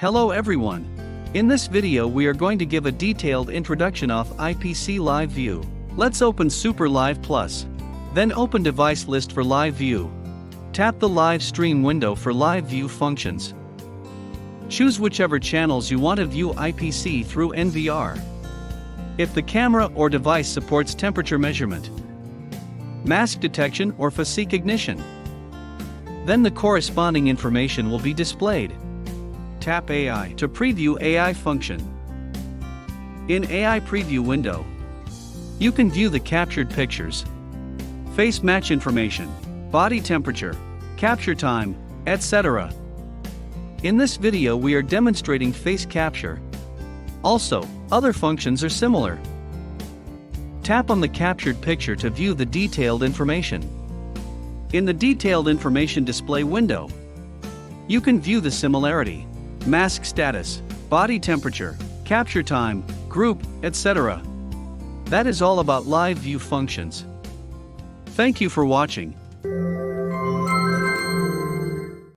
Hello everyone. In this video we are going to give a detailed introduction of IPC Live View. Let's open Super Live Plus. Then open Device List for Live View. Tap the Live Stream window for Live View functions. Choose whichever channels you want to view IPC through NVR. If the camera or device supports temperature measurement, mask detection or facade ignition, then the corresponding information will be displayed. Tap AI to preview AI function. In AI preview window, you can view the captured pictures, face match information, body temperature, capture time, etc. In this video we are demonstrating face capture. Also, other functions are similar. Tap on the captured picture to view the detailed information. In the detailed information display window, you can view the similarity, mask status, body temperature, capture time, group, etc. That is all about live view functions. Thank you for watching.